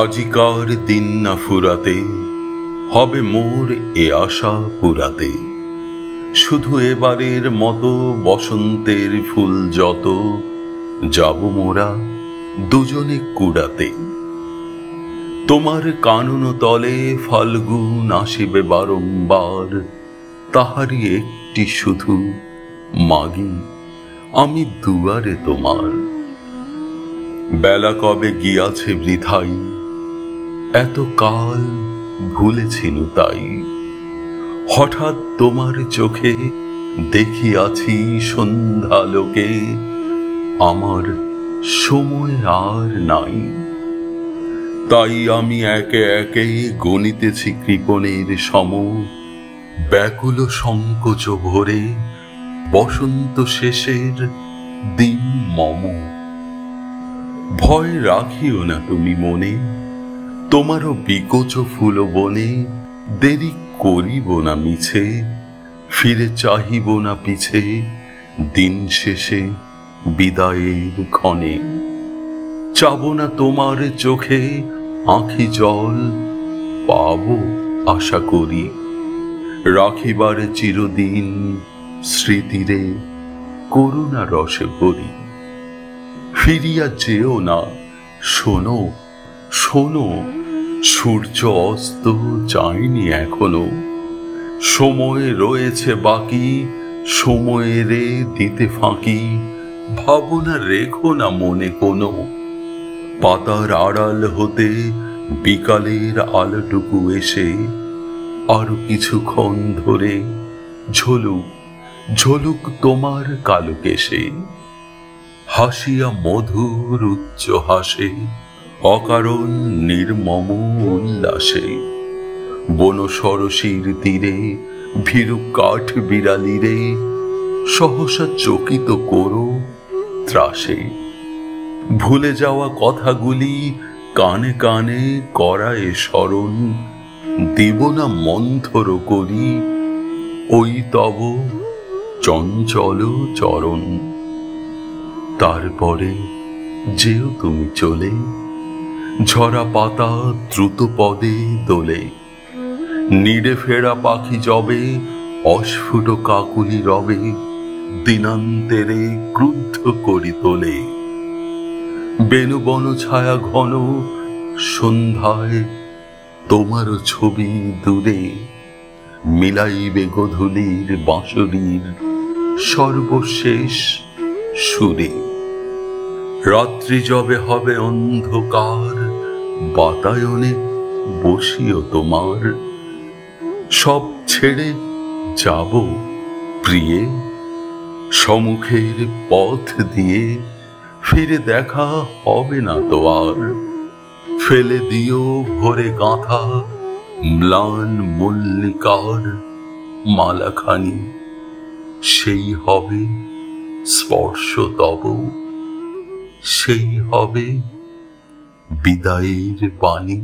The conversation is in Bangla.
আজিকার দিন না ফুরাতে হবে মোর এ আশা পুরাতে। শুধু এবারের মতো বসন্তের ফুল যত যাব মোরা দুজনে কুড়াতে। তোমার কানন তলে ফাল্গুন আসিবে বারংবার, তাহারই একটি শুধু মাগি আমি দুয়ারে তোমার। বেলা কবে গিয়াছে বৃথাই, এত কাল ভুলেছিনু তাই। হঠাৎ তোমার চোখে দেখিয়াছি সন্ধ্যালোকে, আমার সময় আর নাই। তাই আমি একে একে গণিতেছি কৃপণের সম, ব্যাকুল সংকোচ ভরে বসন্ত শেষের দিন মম। ভয় রাখিও না তুমি মনে, তোমারও বিকোচ ফুল বনে দেরি করিব না মিছে, ফিরে চাহিব না পিছে দিন শেষে বিদায়ের ক্ষণে। চাব না তোমার চোখে আঁখি জল, পাবো আশা করি রাখিবার চিরদিন স্মৃতিরে করুণা রসে ভরি। ফিরিয়া যেও না, শোনো শোনো, সূর্য অস্ত যায়নি এখনো। সময় রয়েছে বাকি, সময়েরে দিতে ফাঁকি। ভাবনা রেখো না মনে কোনো, পাতার আড়াল হতে বিকালের আলোটুকু এসে আরো কিছুক্ষণ ধরে ঝলুক ঝলুক তোমার কালো কেশে। হাসিয়া মধুর উচ্চ হাসে অকারণ নির্মম উল্লাসে। বন সরসীর তীরে ভীরু কাঠ বিড়ালিরে সহসা চকিত করো ত্রাসে। ভুলে যাওয়া কথাগুলি কানে কানে করায় স্মরণ, দেব না মন্থর করি ওই তব চঞ্চল চরণ। তারপরে যেও তুমি চলে, ঝরা পাতা দ্রুত পদে দোলে। নিড়ে ফেরা পাখি যবে অস্ফুট কাকুলি রবে, দিনান্তেরে ক্রুদ্ধ করি তোলে। বেনুবন ছায়া ঘন সন্ধ্যায় তোমারও ছবি দূরে, মিলাইবে গোধূলির বাঁশরীর সর্বশেষ সুরে। রাত্রি যবে হবে অন্ধকার, বাতায়নে বসিও তোমার। সব ছেড়ে যাব প্রিয়ে, সম্মুখের পথ দিয়ে ফিরে দেখা হবে না তো আর। ফেলে দিও ভরে গাঁথা ম্লান মল্লিকার মালাখানি, সেই হবে স্পর্শ তব, সেই হবে বিদায়ের বাণী।